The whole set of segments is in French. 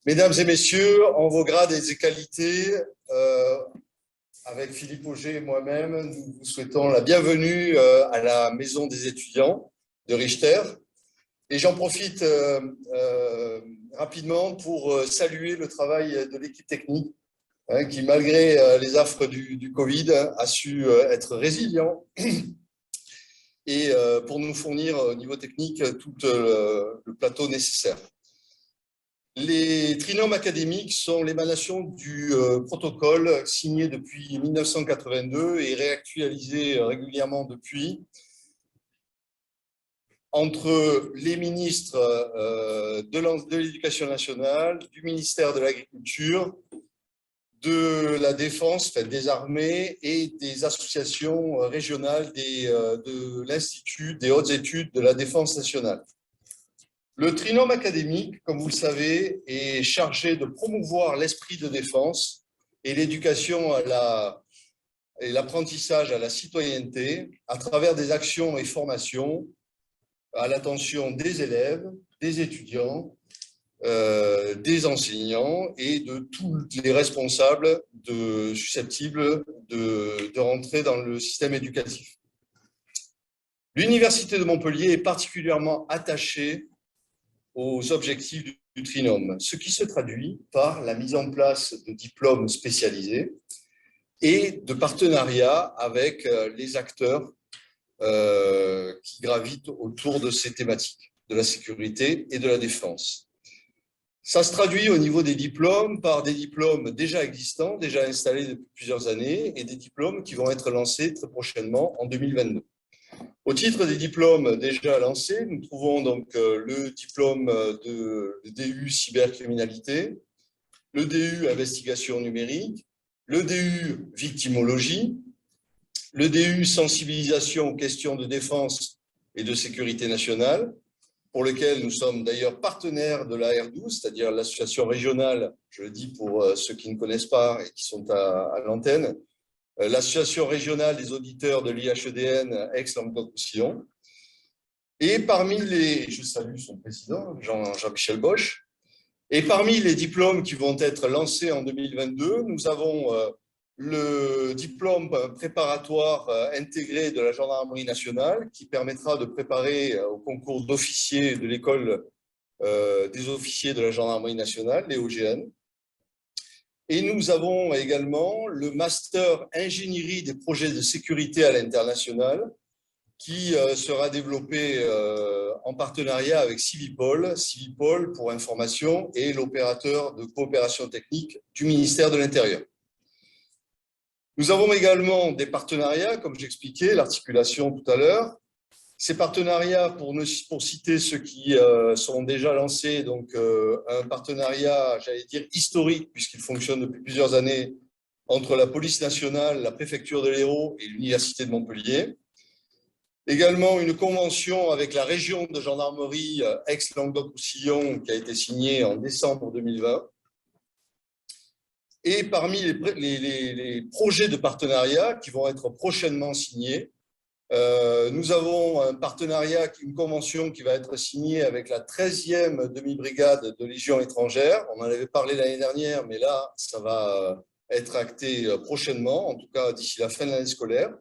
Mesdames et messieurs, en vos grades et qualités, avec Philippe Auger et moi-même, nous vous souhaitons la bienvenue à la Maison des étudiants de Richter. Et j'en profite rapidement pour saluer le travail de l'équipe technique qui, malgré les affres du Covid, a su être résilient et pour nous fournir au niveau technique tout le plateau nécessaire. Les trinômes académiques sont l'émanation du protocole signé depuis 1982 et réactualisé régulièrement depuis entre les ministres de l'Éducation nationale, du ministère de l'Agriculture, de la Défense, des armées et des associations régionales de l'Institut des hautes études de la Défense nationale. Le trinôme académique, comme vous le savez, est chargé de promouvoir l'esprit de défense et l'éducation et l'apprentissage à la citoyenneté à travers des actions et formations à l'attention des élèves, des étudiants, des enseignants et de tous les responsables susceptibles de rentrer dans le système éducatif. L'Université de Montpellier est particulièrement attachée aux objectifs du trinôme, ce qui se traduit par la mise en place de diplômes spécialisés et de partenariats avec les acteurs qui gravitent autour de ces thématiques, de la sécurité et de la défense. Ça se traduit au niveau des diplômes par des diplômes déjà existants, déjà installés depuis plusieurs années, et des diplômes qui vont être lancés très prochainement en 2022. Au titre des diplômes déjà lancés, nous trouvons donc le diplôme de DU cybercriminalité, le DU investigation numérique, le DU victimologie, le DU sensibilisation aux questions de défense et de sécurité nationale, pour lequel nous sommes d'ailleurs partenaires de la R12, c'est-à-dire l'association régionale, je le dis pour ceux qui ne connaissent pas et qui sont à l'antenne, l'association régionale des auditeurs de l'IHEDN Aix-Languedoc-Roussillon. Et parmi les, je salue son président, Jean-Michel Bosch, et parmi les diplômes qui vont être lancés en 2022, nous avons le diplôme préparatoire intégré de la gendarmerie nationale qui permettra de préparer au concours d'officiers de l'école des officiers de la gendarmerie nationale, les OGN. Et nous avons également le master ingénierie des projets de sécurité à l'international qui sera développé en partenariat avec Civipol. Civipol, pour information, est l'opérateur de coopération technique du ministère de l'Intérieur. Nous avons également des partenariats, comme j'expliquais, l'articulation tout à l'heure. Ces partenariats, pour citer ceux qui sont déjà lancés, donc un partenariat, j'allais dire, historique, puisqu'il fonctionne depuis plusieurs années, entre la police nationale, la préfecture de l'Hérault et l'Université de Montpellier. Également une convention avec la région de gendarmerie Aix-Languedoc-Roussillon qui a été signée en décembre 2020. Et parmi les projets de partenariat qui vont être prochainement signés, nous avons un partenariat, une convention qui va être signée avec la 13e demi-brigade de Légion étrangère. On en avait parlé l'année dernière, mais là, ça va être acté prochainement, en tout cas d'ici la fin de l'année scolaire.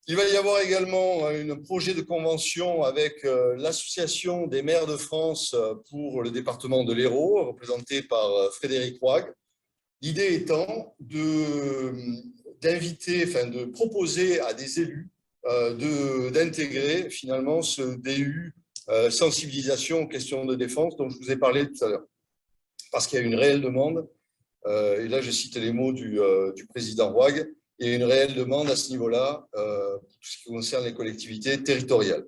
Il va y avoir également un projet de convention avec l'Association des maires de France pour le département de l'Hérault, représenté par Frédéric Roig. L'idée étant d'inviter, de proposer à des élus d'intégrer finalement ce DU sensibilisation aux questions de défense dont je vous ai parlé tout à l'heure. Parce qu'il y a une réelle demande, et là je cite les mots du président Roig, il y a une réelle demande à ce niveau-là pour tout ce qui concerne les collectivités territoriales.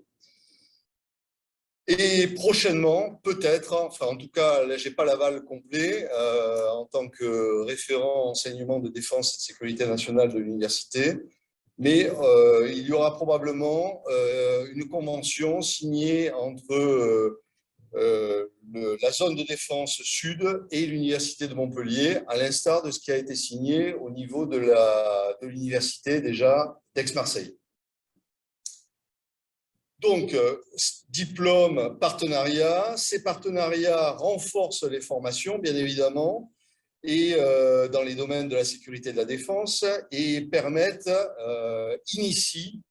Et prochainement, peut-être, enfin en tout cas, là, je n'ai pas l'aval complet, en tant que référent enseignement de défense et de sécurité nationale de l'université, mais il y aura probablement une convention signée entre la zone de défense sud et l'université de Montpellier, à l'instar de ce qui a été signé au niveau de l'université déjà d'Aix-Marseille. Donc, diplôme, partenariat. Ces partenariats renforcent les formations, bien évidemment, et dans les domaines de la sécurité et de la défense, et permettent, initient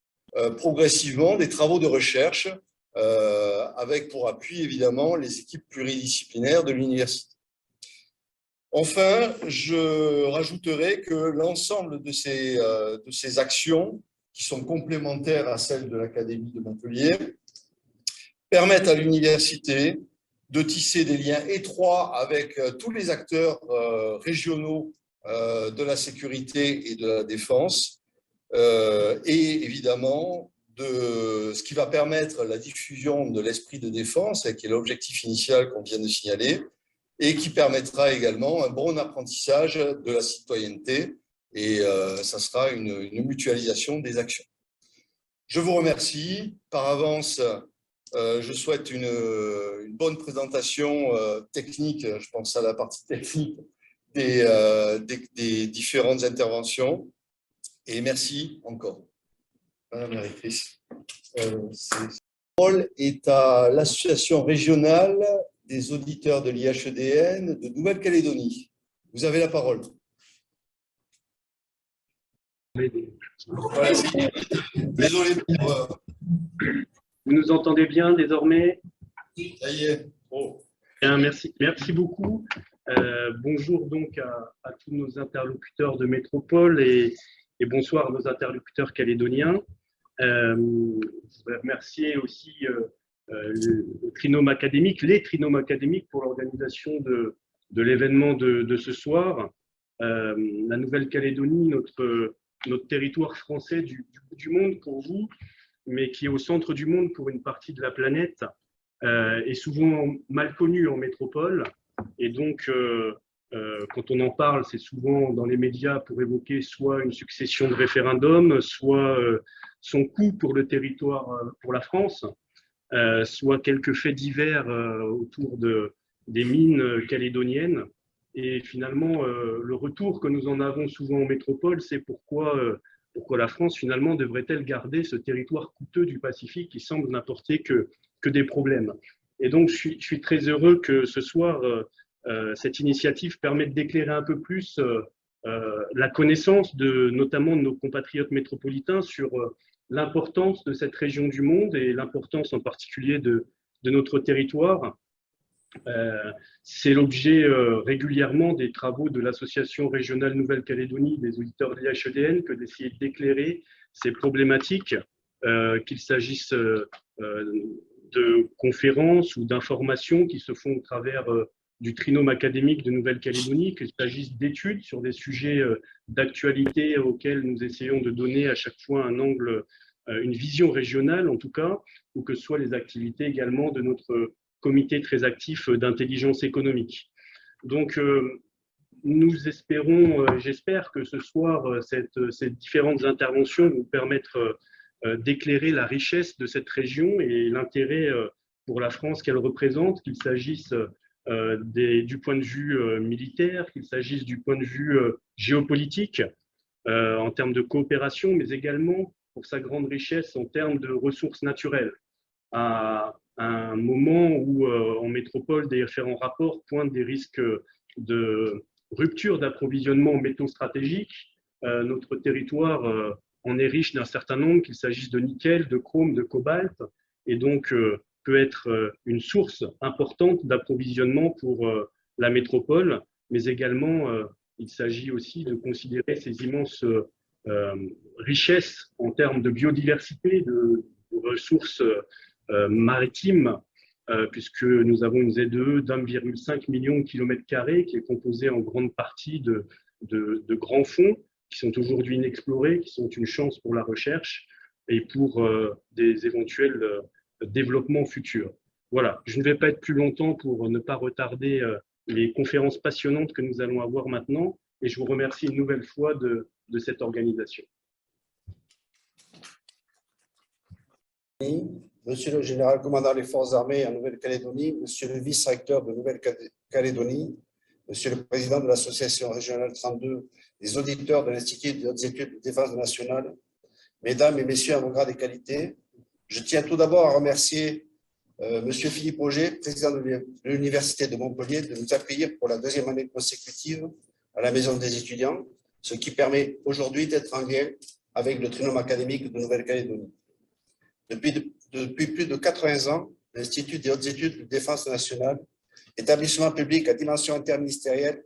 progressivement des travaux de recherche, avec pour appui, évidemment, les équipes pluridisciplinaires de l'université. Enfin, je rajouterai que l'ensemble de ces actions, qui sont complémentaires à celles de l'Académie de Montpellier, permettent à l'université de tisser des liens étroits avec tous les acteurs régionaux de la sécurité et de la défense, et évidemment ce qui va permettre la diffusion de l'esprit de défense, qui est l'objectif initial qu'on vient de signaler, et qui permettra également un bon apprentissage de la citoyenneté, et ça sera une mutualisation des actions. Je vous remercie. Par avance, je souhaite une bonne présentation technique, je pense à la partie technique des différentes interventions. Et merci encore. Madame la rectrice. La parole est à l'Association régionale des auditeurs de l'IHEDN de Nouvelle-Calédonie. Vous avez la parole. Voilà, désolé pour… Vous nous entendez bien désormais? Ça y est. Oh. Bien, merci beaucoup. Bonjour donc à tous nos interlocuteurs de métropole et bonsoir à nos interlocuteurs calédoniens. Je voudrais remercier aussi le Trinôme académique, les Trinômes académiques pour l'organisation de l'événement de ce soir. La Nouvelle-Calédonie, notre territoire français du bout du monde pour vous, mais qui est au centre du monde pour une partie de la planète, est souvent mal connu en métropole. Et donc, quand on en parle, c'est souvent dans les médias pour évoquer soit une succession de référendums, soit son coût pour le territoire, pour la France, soit quelques faits divers autour des mines calédoniennes. Et finalement, le retour que nous en avons souvent en métropole, c'est pourquoi la France, finalement, devrait-elle garder ce territoire coûteux du Pacifique qui semble n'apporter que des problèmes. Et donc, je suis très heureux que ce soir, cette initiative permette d'éclairer un peu plus la connaissance notamment de nos compatriotes métropolitains sur l'importance de cette région du monde et l'importance en particulier de notre territoire. C'est l'objet régulièrement des travaux de l'Association régionale Nouvelle-Calédonie des auditeurs de l'IHEDN que d'essayer d'éclairer ces problématiques, qu'il s'agisse de conférences ou d'informations qui se font au travers du Trinôme académique de Nouvelle-Calédonie, qu'il s'agisse d'études sur des sujets d'actualité auxquels nous essayons de donner à chaque fois un angle, une vision régionale en tout cas, ou que ce soit les activités également de notre comité très actif d'intelligence économique. Donc, nous espérons, j'espère que ce soir, ces différentes interventions vont permettre d'éclairer la richesse de cette région et l'intérêt pour la France qu'elle représente, qu'il s'agisse du point de vue militaire, qu'il s'agisse du point de vue géopolitique, en termes de coopération, mais également pour sa grande richesse en termes de ressources naturelles. À un moment où, en métropole, des différents rapports pointent des risques de rupture d'approvisionnement en métaux stratégiques, notre territoire en est riche d'un certain nombre, qu'il s'agisse de nickel, de chrome, de cobalt, et donc peut être une source importante d'approvisionnement pour la métropole, mais également il s'agit aussi de considérer ces immenses richesses en termes de biodiversité, de ressources maritimes, puisque nous avons une ZEE d'1,5 million de kilomètres carrés qui est composée en grande partie de grands fonds qui sont aujourd'hui inexplorés, qui sont une chance pour la recherche et pour des éventuels développements futurs. Voilà, je ne vais pas être plus longtemps pour ne pas retarder les conférences passionnantes que nous allons avoir maintenant, et je vous remercie une nouvelle fois de cette organisation. Monsieur le général commandant des forces armées en Nouvelle-Calédonie, monsieur le vice-recteur de Nouvelle-Calédonie, monsieur le président de l'association régionale 32 des auditeurs de l'Institut des hautes études de défense nationale, mesdames et messieurs à vos grades et qualités, Je tiens tout d'abord à remercier M. Philippe Auger, président de l'Université de Montpellier, de nous accueillir pour la deuxième année consécutive à la Maison des étudiants, ce qui permet aujourd'hui d'être en lien avec le trinôme académique de Nouvelle-Calédonie. Depuis plus de 80 ans, l'Institut des hautes études de défense nationale, établissement public à dimension interministérielle,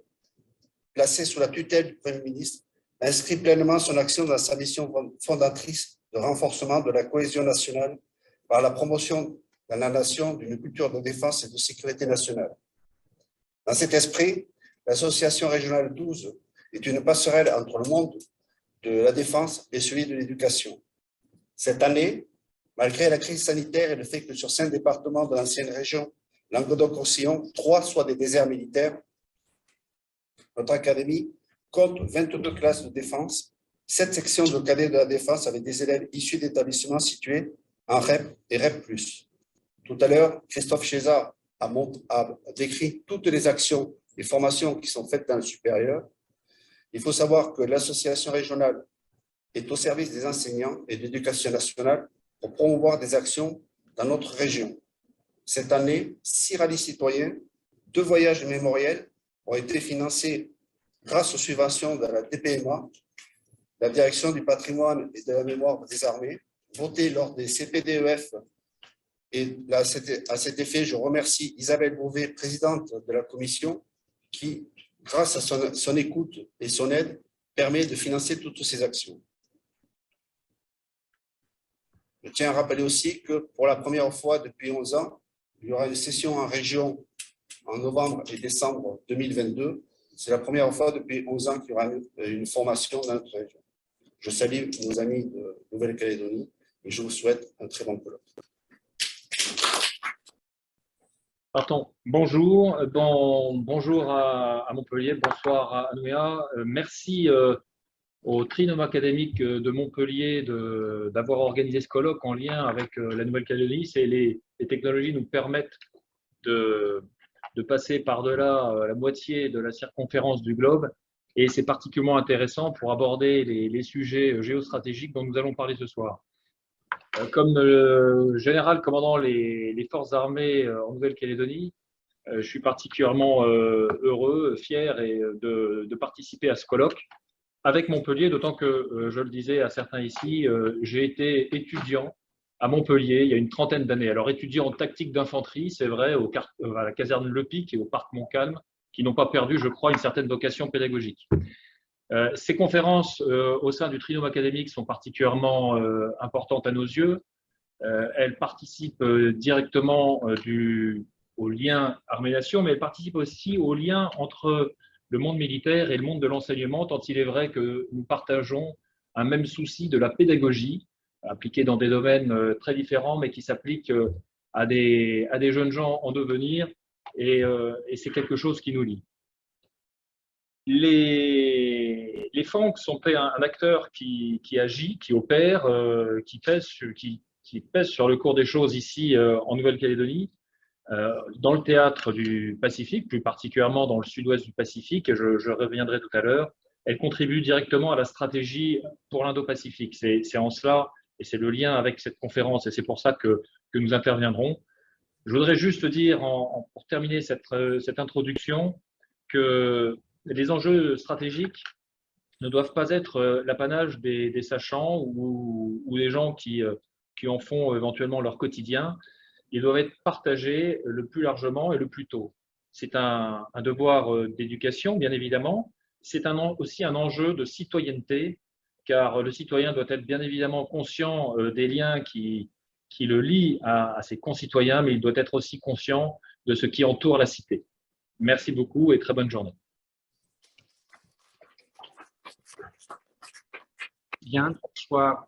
placé sous la tutelle du Premier ministre, inscrit pleinement son action dans sa mission fondatrice de renforcement de la cohésion nationale par la promotion dans la nation d'une culture de défense et de sécurité nationale. Dans cet esprit, l'association régionale 12 est une passerelle entre le monde de la défense et celui de l'éducation. Cette année, malgré la crise sanitaire et le fait que sur 5 départements de l'ancienne région Languedoc-Roussillon, 3 soient des déserts militaires, notre académie compte 22 classes de défense, 7 sections de cadets de la défense avec des élèves issus d'établissements situés en REP et REP+. Tout à l'heure, Christophe Chézard a décrit toutes les actions et formations qui sont faites dans le supérieur. Il faut savoir que l'association régionale est au service des enseignants et de l'éducation nationale pour promouvoir des actions dans notre région. Cette année, 6 rallyes citoyens, 2 voyages mémoriels ont été financés grâce aux subventions de la DPMA, la Direction du patrimoine et de la mémoire des armées, votées lors des CPDEF. Et là, à cet effet, je remercie Isabelle Beauvais, présidente de la commission, qui, grâce à son écoute et son aide, permet de financer toutes ces actions. Je tiens à rappeler aussi que pour la première fois depuis 11 ans, il y aura une session en région en novembre et décembre 2022. C'est la première fois depuis 11 ans qu'il y aura une formation dans notre région. Je salue nos amis de Nouvelle-Calédonie et je vous souhaite un très bon colloque. Pardon. Bonjour, bonjour à Montpellier, bonsoir à Nouméa. Merci au Trinôme académique de Montpellier d'avoir organisé ce colloque en lien avec la Nouvelle-Calédonie. Les technologies nous permettent de passer par-delà la moitié de la circonférence du globe et c'est particulièrement intéressant pour aborder les sujets géostratégiques dont nous allons parler ce soir. Comme général commandant les forces armées en Nouvelle-Calédonie, je suis particulièrement heureux, fier de participer à ce colloque avec Montpellier, d'autant que, je le disais à certains ici, j'ai été étudiant à Montpellier il y a une trentaine d'années. Alors étudiant en tactique d'infanterie, c'est vrai, à la caserne Le Pic et au parc Montcalm, qui n'ont pas perdu, je crois, une certaine vocation pédagogique. Ces conférences au sein du trinôme académique sont particulièrement importantes à nos yeux. Elles participent directement au lien armée-nation, mais elles participent aussi au lien entre le monde militaire et le monde de l'enseignement, tant il est vrai que nous partageons un même souci de la pédagogie, appliquée dans des domaines très différents, mais qui s'applique à des jeunes gens en devenir, et c'est quelque chose qui nous lie. Les FANC sont un acteur qui agit, qui opère, qui pèse sur le cours des choses ici en Nouvelle-Calédonie, dans le théâtre du Pacifique, plus particulièrement dans le sud-ouest du Pacifique, et je reviendrai tout à l'heure. Elle contribue directement à la stratégie pour l'Indo-Pacifique. C'est en cela, et c'est le lien avec cette conférence, et c'est pour ça que nous interviendrons. Je voudrais juste dire, pour terminer cette introduction, que les enjeux stratégiques ne doivent pas être l'apanage des sachants ou des gens qui en font éventuellement leur quotidien. Ils doivent être partagés le plus largement et le plus tôt. C'est un devoir d'éducation, bien évidemment. C'est aussi un enjeu de citoyenneté, car le citoyen doit être bien évidemment conscient des liens qui le lient à ses concitoyens, mais il doit être aussi conscient de ce qui entoure la cité. Merci beaucoup et très bonne journée. Bien, bonsoir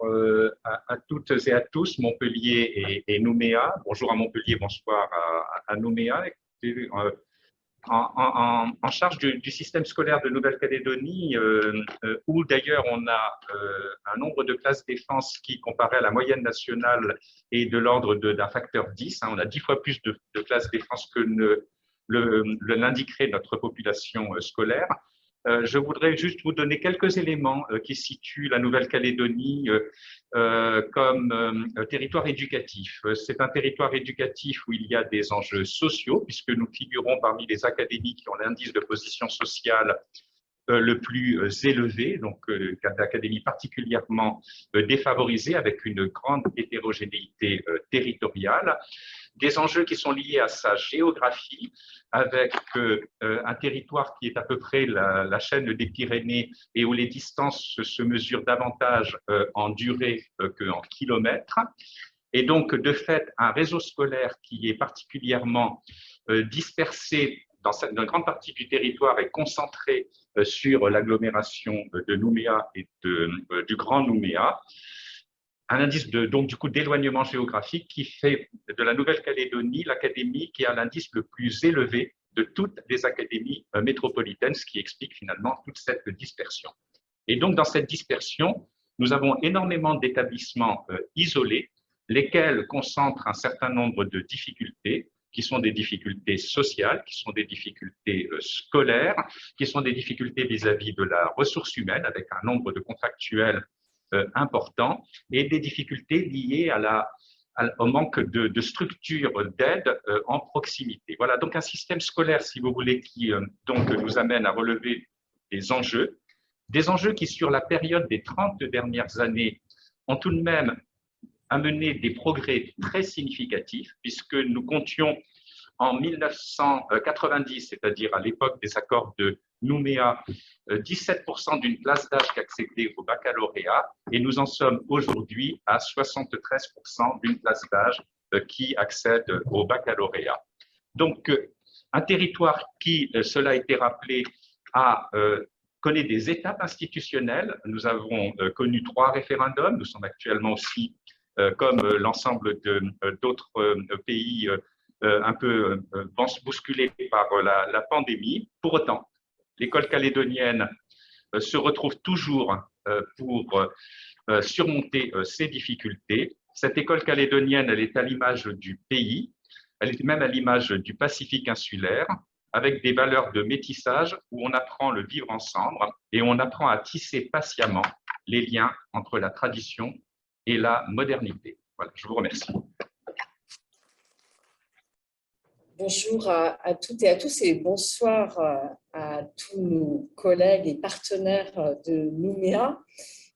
à toutes et à tous, Montpellier et Nouméa. Bonjour à Montpellier, bonsoir à Nouméa. En charge du système scolaire de Nouvelle-Calédonie, où d'ailleurs on a un nombre de classes défense qui, comparé à la moyenne nationale, est de l'ordre d'un facteur 10. On a 10 fois plus de classes défense que l'indiquerait notre population scolaire. je voudrais juste vous donner quelques éléments qui situent la Nouvelle-Calédonie comme territoire éducatif. C'est un territoire éducatif où il y a des enjeux sociaux, puisque nous figurons parmi les académies qui ont l'indice de position sociale le plus élevé, donc d'académies particulièrement défavorisées avec une grande hétérogénéité territoriale. Des enjeux qui sont liés à sa géographie, avec un territoire qui est à peu près la chaîne des Pyrénées et où les distances se mesurent davantage en durée qu'en kilomètres. Et donc, de fait, un réseau scolaire qui est particulièrement dispersé dans une grande partie du territoire et concentré sur l'agglomération de Nouméa et du Grand Nouméa. Un indice donc du coup d'éloignement géographique qui fait de la Nouvelle-Calédonie l'académie qui a l'indice le plus élevé de toutes les académies métropolitaines, ce qui explique finalement toute cette dispersion. Et donc, dans cette dispersion, nous avons énormément d'établissements isolés, lesquels concentrent un certain nombre de difficultés, qui sont des difficultés sociales, qui sont des difficultés scolaires, qui sont des difficultés vis-à-vis de la ressource humaine, avec un nombre de contractuels important, et des difficultés liées au manque de structures d'aide en proximité. Voilà, donc un système scolaire, si vous voulez, qui donc nous amène à relever des enjeux qui, sur la période des 30 dernières années, ont tout de même amené des progrès très significatifs, puisque nous comptions en 1990, c'est-à-dire à l'époque des accords de Nouméa, 17% d'une classe d'âge qui accédait au baccalauréat, et nous en sommes aujourd'hui à 73% d'une classe d'âge qui accède au baccalauréat. Donc, un territoire qui, cela a été rappelé, connaît des étapes institutionnelles. Nous avons connu 3 référendums. Nous sommes actuellement aussi, comme l'ensemble d'autres pays, un peu bousculés par la pandémie. Pour autant, l'école calédonienne se retrouve toujours pour surmonter ces difficultés. Cette école calédonienne, elle est à l'image du pays, elle est même à l'image du Pacifique insulaire, avec des valeurs de métissage où on apprend le vivre ensemble et on apprend à tisser patiemment les liens entre la tradition et la modernité. Voilà, je vous remercie. Bonjour à toutes et à tous et bonsoir à tous nos collègues et partenaires de Nouméa.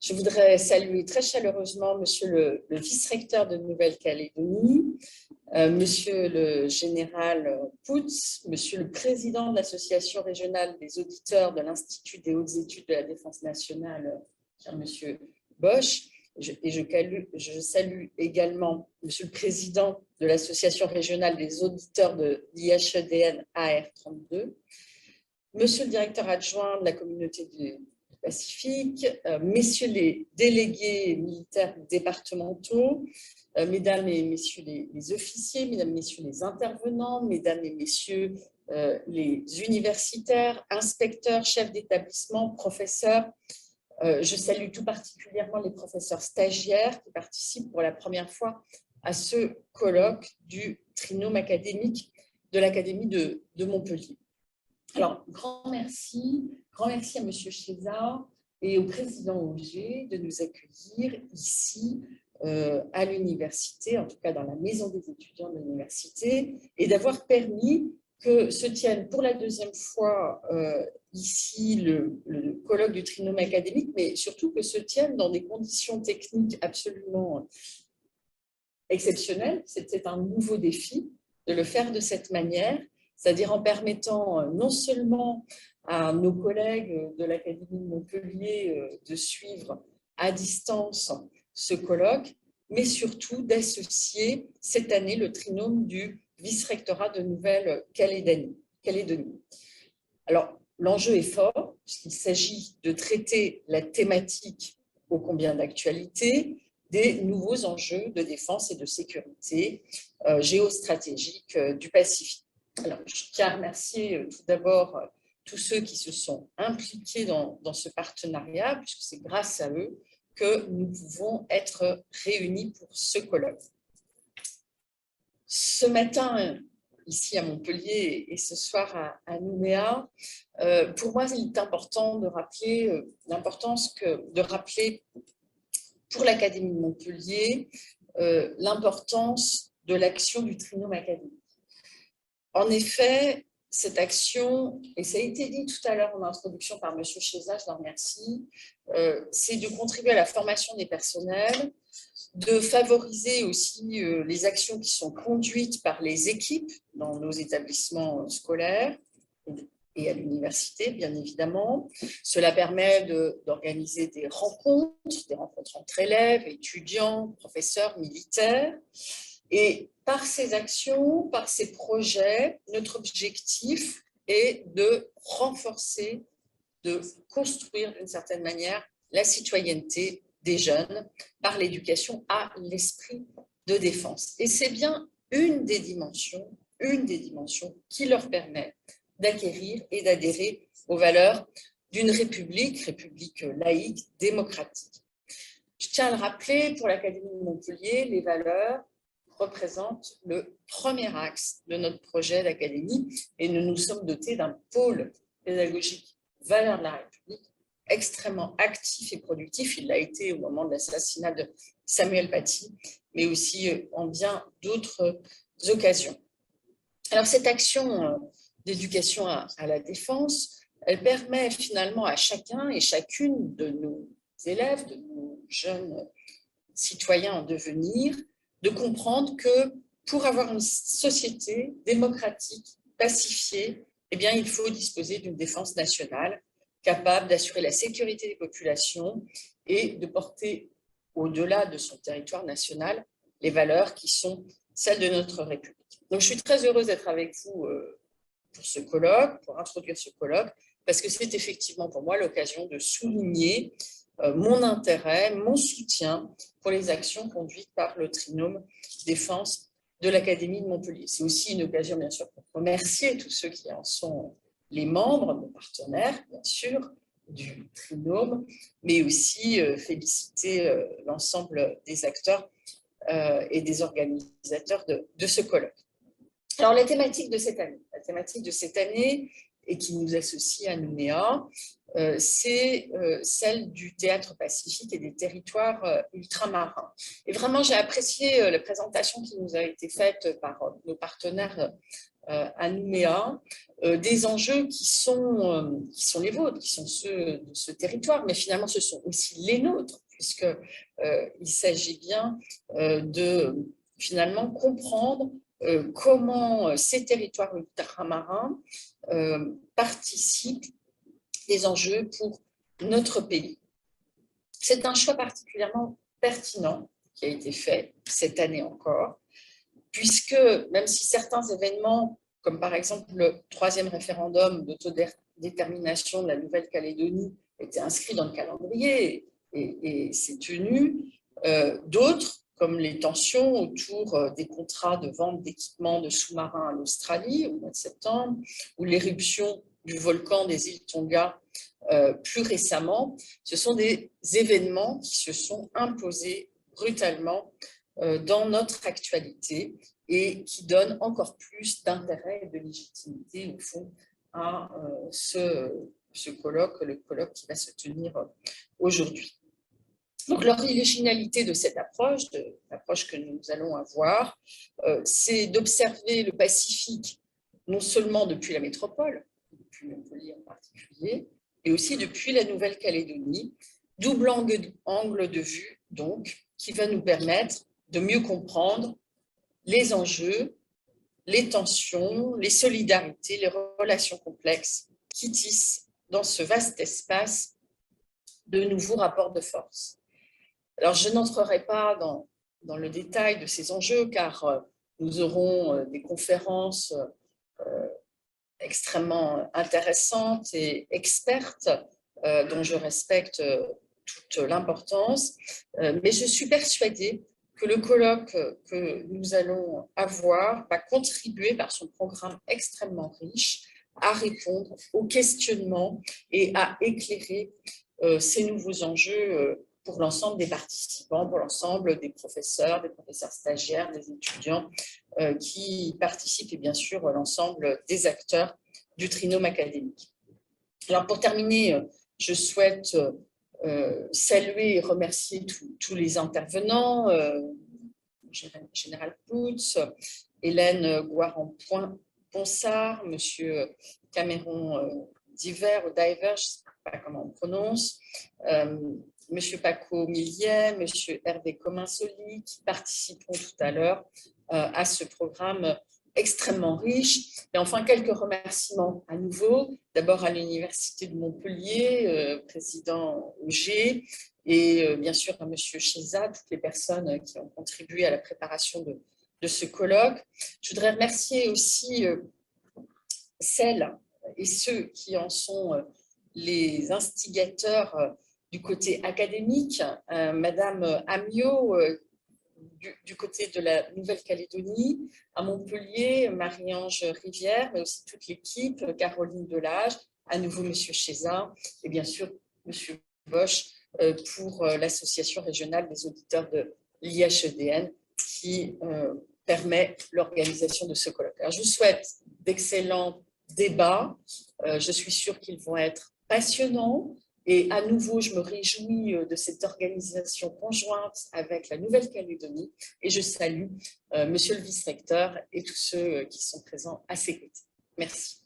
Je voudrais saluer très chaleureusement Monsieur le vice-recteur de Nouvelle-Calédonie, Monsieur le général Poutz, Monsieur le président de l'Association régionale des auditeurs de l'Institut des hautes études de la défense nationale, Monsieur Bosch. Et je salue également Monsieur le Président de l'Association régionale des auditeurs de l'IHEDN AR32, Monsieur le Directeur adjoint de la communauté du Pacifique, Messieurs les délégués militaires départementaux, Mesdames et Messieurs les officiers, Mesdames et Messieurs les intervenants, Mesdames et Messieurs les universitaires, inspecteurs, chefs d'établissement, professeurs. Je salue tout particulièrement les professeurs stagiaires qui participent pour la première fois à ce colloque du trinôme académique de l'Académie de Montpellier. Alors, grand merci à M. Chézard et au président Auger de nous accueillir ici à l'université, en tout cas dans la maison des étudiants de l'université, et d'avoir permis que se tienne pour la 2e fois ici le colloque du trinôme académique, mais surtout que se tienne dans des conditions techniques absolument exceptionnelles. C'était un nouveau défi de le faire de cette manière, c'est-à-dire en permettant non seulement à nos collègues de l'Académie de Montpellier de suivre à distance ce colloque, mais surtout d'associer cette année le trinôme du vice-rectorat de Nouvelle-Calédonie. Alors, l'enjeu est fort, puisqu'il s'agit de traiter la thématique ô combien d'actualité des nouveaux enjeux de défense et de sécurité géostratégique du Pacifique. Alors, je tiens à remercier tout d'abord tous ceux qui se sont impliqués dans ce partenariat, puisque c'est grâce à eux que nous pouvons être réunis pour ce colloque. Ce matin, ici à Montpellier et ce soir à Nouméa. Pour moi, il est important de rappeler pour l'Académie de Montpellier l'importance de l'action du trinôme académique. En effet, cette action, et ça a été dit tout à l'heure en introduction par M. Cheza, je le remercie, c'est de contribuer à la formation des personnels, de favoriser aussi les actions qui sont conduites par les équipes dans nos établissements scolaires et à l'université, bien évidemment. Cela permet d'organiser des rencontres entre élèves, étudiants, professeurs, militaires. Et par ces actions, par ces projets, notre objectif est de renforcer, de construire d'une certaine manière la citoyenneté des jeunes par l'éducation à l'esprit de défense. Et c'est bien une des dimensions qui leur permet d'acquérir et d'adhérer aux valeurs d'une république laïque, démocratique. Je tiens à le rappeler, pour l'Académie de Montpellier, les valeurs représentent le premier axe de notre projet d'académie et nous nous sommes dotés d'un pôle pédagogique valeurs de la République extrêmement actif et productif. Il l'a été au moment de l'assassinat de Samuel Paty, mais aussi en bien d'autres occasions. Alors cette action d'éducation à la défense, elle permet finalement à chacun et chacune de nos élèves, de nos jeunes citoyens en devenir, de comprendre que pour avoir une société démocratique, pacifiée, eh bien, il faut disposer d'une défense nationale capable d'assurer la sécurité des populations et de porter au-delà de son territoire national les valeurs qui sont celles de notre République. Donc, je suis très heureuse d'être avec vous pour ce colloque, pour introduire ce colloque, parce que c'est effectivement pour moi l'occasion de souligner mon intérêt, mon soutien pour les actions conduites par le trinôme défense de l'Académie de Montpellier. C'est aussi une occasion, bien sûr, pour remercier tous ceux qui en sont les membres, nos partenaires, bien sûr, du trinôme, mais aussi féliciter l'ensemble des acteurs et des organisateurs de ce colloque. Alors, la thématique de cette année, et qui nous associe à Nouméa, c'est celle du théâtre pacifique et des territoires ultramarins. Et vraiment, j'ai apprécié la présentation qui nous a été faite par nos partenaires à Nouméa, des enjeux qui sont les vôtres, qui sont ceux de ce territoire, mais finalement, ce sont aussi les nôtres, puisqu'il s'agit bien de finalement comprendre comment ces territoires ultramarins participent des enjeux pour notre pays. C'est un choix particulièrement pertinent qui a été fait cette année encore, puisque même si certains événements, comme par exemple le 3e référendum d'autodétermination de la Nouvelle-Calédonie, étaient inscrits dans le calendrier et s'est tenu, d'autres, comme les tensions autour des contrats de vente d'équipements de sous-marins en Australie au mois de septembre, ou l'éruption du volcan des îles Tonga plus récemment, ce sont des événements qui se sont imposés brutalement dans notre actualité et qui donnent encore plus d'intérêt et de légitimité, au fond, à ce colloque, le colloque qui va se tenir aujourd'hui. Donc, l'originalité de cette approche, l'approche que nous allons avoir, c'est d'observer le Pacifique, non seulement depuis la métropole, depuis Montpellier en particulier, et aussi depuis la Nouvelle-Calédonie, double angle de vue, donc, qui va nous permettre de mieux comprendre les enjeux, les tensions, les solidarités, les relations complexes qui tissent dans ce vaste espace de nouveaux rapports de force. Alors, je n'entrerai pas dans le détail de ces enjeux, car nous aurons des conférences extrêmement intéressantes et expertes, dont je respecte toute l'importance, mais je suis persuadée que le colloque que nous allons avoir va contribuer par son programme extrêmement riche à répondre aux questionnements et à éclairer ces nouveaux enjeux pour l'ensemble des participants, pour l'ensemble des professeurs stagiaires, des étudiants qui participent et bien sûr l'ensemble des acteurs du trinôme académique. Alors pour terminer, je souhaite saluer et remercier tous les intervenants, Général Poutz, Hélène Gouaran-Ponsard, Monsieur Cameron Diver, je ne sais pas comment on prononce, Monsieur Paco Milliet, Monsieur Hervé Cominsoli, qui participeront tout à l'heure à ce programme extrêmement riche. Et enfin, quelques remerciements à nouveau. D'abord à l'Université de Montpellier, président Auger, et bien sûr à Monsieur Cheza, toutes les personnes qui ont contribué à la préparation de ce colloque. Je voudrais remercier aussi celles et ceux qui en sont les instigateurs du côté académique, Madame Amiot, du côté de la Nouvelle-Calédonie, à Montpellier, Marie-Ange Rivière, mais aussi toute l'équipe, Caroline Delage, à nouveau Monsieur Cheza, et bien sûr Monsieur Bosch pour l'association régionale des auditeurs de l'IHEDN qui permet l'organisation de ce colloque. Alors, je vous souhaite d'excellents débats, je suis sûre qu'ils vont être passionnants. Et à nouveau, je me réjouis de cette organisation conjointe avec la Nouvelle-Calédonie et je salue Monsieur le vice-recteur et tous ceux qui sont présents à ses côtés. Merci.